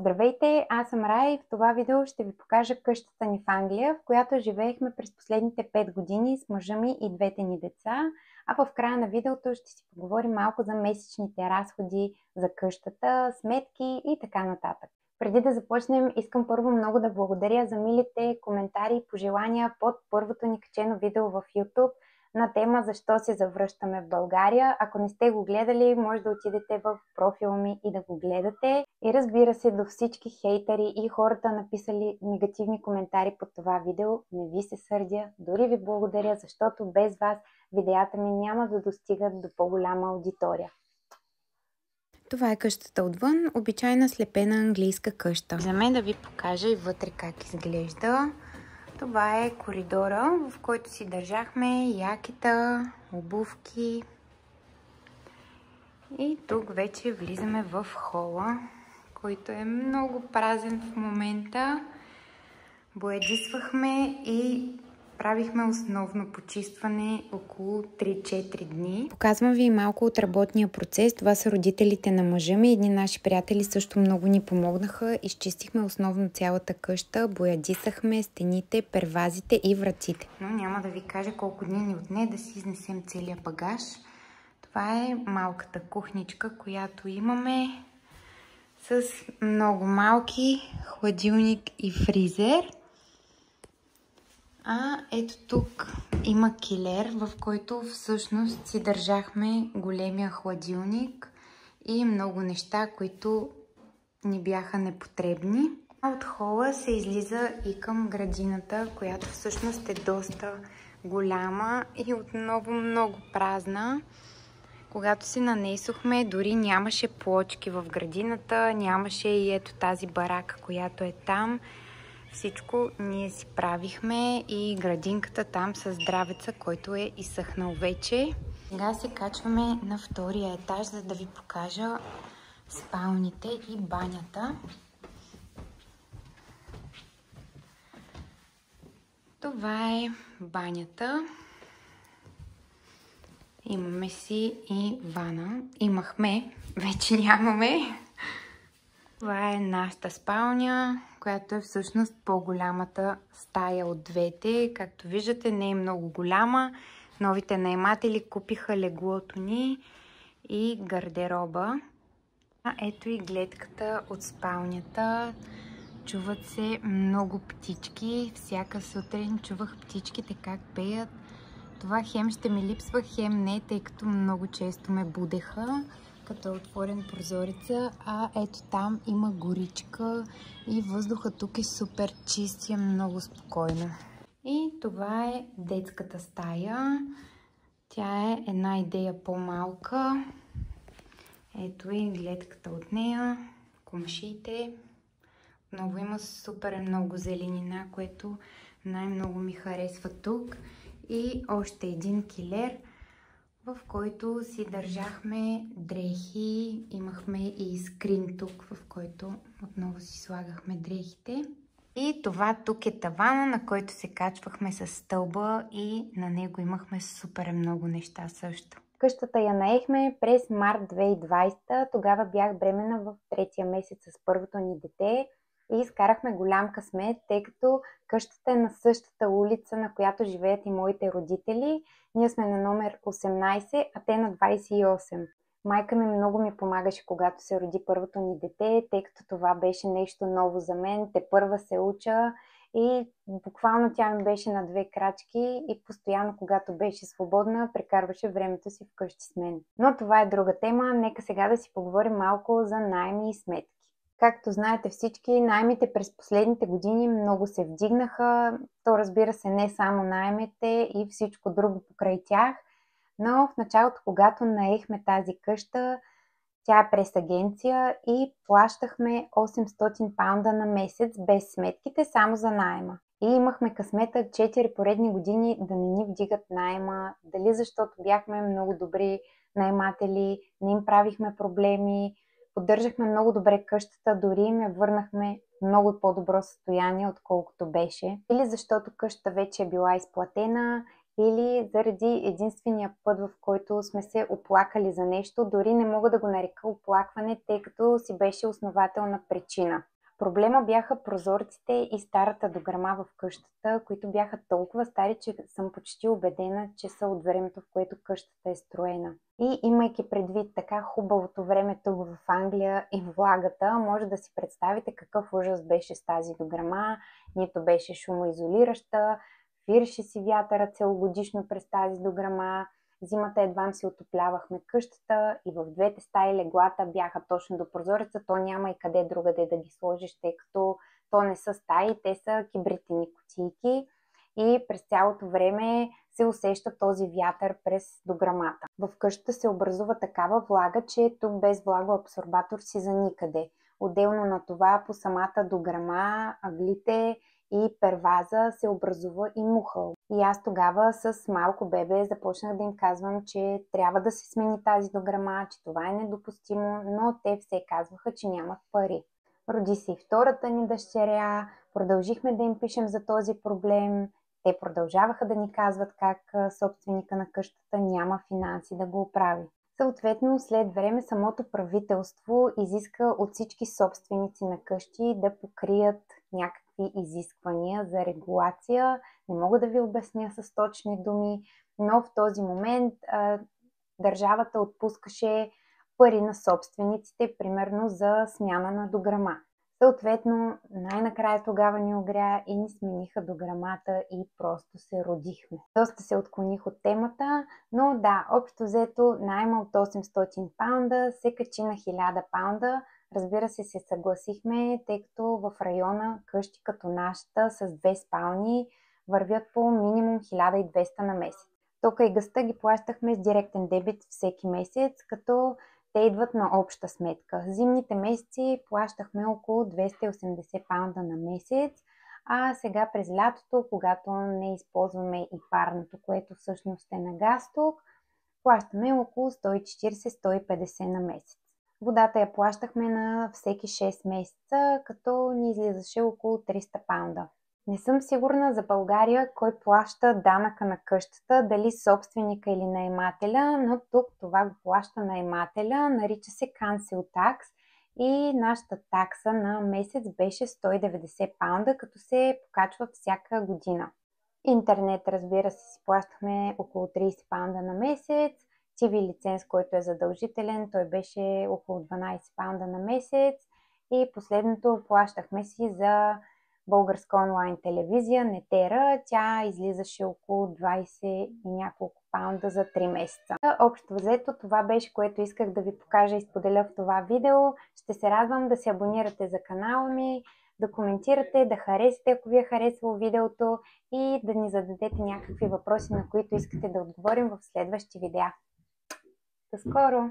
Здравейте, аз съм Рая и в това видео ще ви покажа къщата ни в Англия, в която живеехме през последните 5 години с мъжа ми и двете ни деца. А в края на видеото ще си поговорим малко за месечните разходи за къщата, сметки и така нататък. Преди да започнем, искам първо много да благодаря за милите коментари и пожелания под първото ни качено видео в YouTube на тема защо се завръщаме в България. Ако не сте го гледали, може да отидете в профила ми и да го гледате. И разбира се, до всички хейтери и хората написали негативни коментари под това видео, не ви се сърдя, дори ви благодаря, защото без вас видеята ми няма да достигат до по-голяма аудитория. Това е къщата отвън, обичайна слепена английска къща. За мен да ви покажа и вътре как изглежда. Това е коридора, в който си държахме якита, обувки. И тук вече влизаме в хола, който е много празен в момента. Боядисвахме и правихме основно почистване около 3-4 дни. Показвам ви малко от работния процес. Това са родителите на мъжа ми. Едни наши приятели също много ни помогнаха. Изчистихме основно цялата къща, боядисахме стените, первазите и вратите. Но няма да ви кажа колко дни ни отне да си изнесем целия багаж. Това е малката кухничка, която имаме с много малки хладилник и фризер. А ето тук има килер, в който всъщност си държахме големия хладилник и много неща, които ни бяха непотребни. От хола се излиза и към градината, която всъщност е доста голяма и отново много празна. Когато се нанесохме, дори нямаше плочки в градината, нямаше и ето тази барака, която е там. Всичко ние си правихме и градинката там с здравеца, който е изсъхнал вече. Сега се качваме на втория етаж, за да ви покажа спалните и банята. Това е банята. Имаме си и вана. Имахме, вече нямаме. Това е нашата спалня, която е всъщност по-голямата стая от двете. Както виждате, не е много голяма. Новите наематели купиха леглото ни и гардероба. Ето и гледката от спалнята. Чуват се много птички. Всяка сутрин чувах птичките как пеят. Това хем ще ми липсва, хем не, тъй като много често ме будеха, като е отворен прозореца, а ето там има горичка и въздуха тук е супер чист и е много спокойно. И това е детската стая. Тя е една идея по-малка. Ето и гледката от нея, комшиите. Отново има супер много зеленина, което най-много ми харесва тук. И още един килер, в който си държахме дрехи. Имахме и скрин тук, в който отново си слагахме дрехите. И това тук е тавана, на който се качвахме с стълба и на него имахме супер много неща също. Къщата я наехме през март 2020. Тогава бях бременна в 3-я месец с първото ни дете. И изкарахме голям късмет, тъй като къщата е на същата улица, на която живеят и моите родители. Ние сме на номер 18, а те на 28. Майка ми много ми помагаше, когато се роди първото ни дете, тъй като това беше нещо ново за мен. Тепърва се уча и буквално тя ми беше на 2 крачки и постоянно, когато беше свободна, прекарваше времето си вкъщи с мен. Но това е друга тема. Нека сега да си поговорим малко за наеми и сметки. Както знаете всички, наемите през последните години много се вдигнаха. То разбира се не само наемите и всичко друго покрай тях. Но в началото, когато наехме тази къща, тя е през агенция и плащахме 800 паунда на месец без сметките, само за наема. И имахме късмета 4 поредни години да не ни вдигат наема, дали защото бяхме много добри наематели, не им правихме проблеми, поддържахме много добре къщата, дори им я върнахме в много по-добро състояние, отколкото беше. Или защото къщата вече е била изплатена или заради единствения път, в който сме се оплакали за нещо. Дори не мога да го нарека оплакване, тъй като си беше основателна причина. Проблема бяха прозорците и старата дограма в къщата, които бяха толкова стари, че съм почти убедена, че са от времето, в което къщата е строена. И имайки предвид така хубавото време тук в Англия и влагата, може да си представите какъв ужас беше с тази дограма. Нито беше шумоизолираща, виреше си вятъра целогодишно през тази дограма. Зимата едвам си отоплявахме къщата и в двете стаи леглата бяха точно до прозореца. То няма и къде другаде да ги сложиш, тъй като то не са стаи, те са кибритени кутийки и през цялото време се усеща този вятър през дограмата. В къщата се образува такава влага, че тук без влагоабсорбатор си за никъде. Отделно на това по самата дограма, аглите и перваза се образува и мухъл. И аз тогава с малко бебе започнах да им казвам, че трябва да се смени тази дограма, че това е недопустимо, но те все казваха, че нямат пари. Роди се и втората ни дъщеря, продължихме да им пишем за този проблем. Те продължаваха да ни казват как собственика на къщата няма финанси да го оправи. Съответно, след време самото правителство изиска от всички собственици на къщи да покрият някакви изисквания за регулация. Не мога да ви обясня с точни думи, но в този момент държавата отпускаше пари на собствениците, примерно за смяна на дограма. Съответно, най-накрая тогава ни огря и ни смениха дограмата и просто се родихме. Доста се отклоних от темата, но да, общо взето найма от 800 паунда се качи на 1000 паунда. Разбира се съгласихме, тъй като в района къщи като нашата с 2 спални вървят по минимум 1200 на месец. Тока и гъста ги плащахме с директен дебит всеки месец, като те идват на обща сметка. Зимните месеци плащахме около 280 паунда на месец, а сега през лятото, когато не използваме и парното, което всъщност е на газ тук, плащаме около 140-150 на месец. Водата я плащахме на всеки 6 месеца, като ни излизаше около 300 паунда. Не съм сигурна за България кой плаща данъка на къщата, дали собственика или наемателя, но тук това го плаща наемателя, нарича се Council Tax и нашата такса на месец беше 190 паунда, като се покачва всяка година. Интернет, разбира се, си плащахме около 30 паунда на месец, TV лиценз, който е задължителен, той беше около 12 паунда на месец и последното плащахме си за българска онлайн телевизия, Нетера, тя излизаше около 20 и няколко паунда за 3 месеца. Общо взето това беше, което исках да ви покажа и споделя в това видео. Ще се радвам да се абонирате за канала ми, да коментирате, да харесате, ако ви е харесало видеото и да ни зададете някакви въпроси, на които искате да отговорим в следващи видеа. До скоро!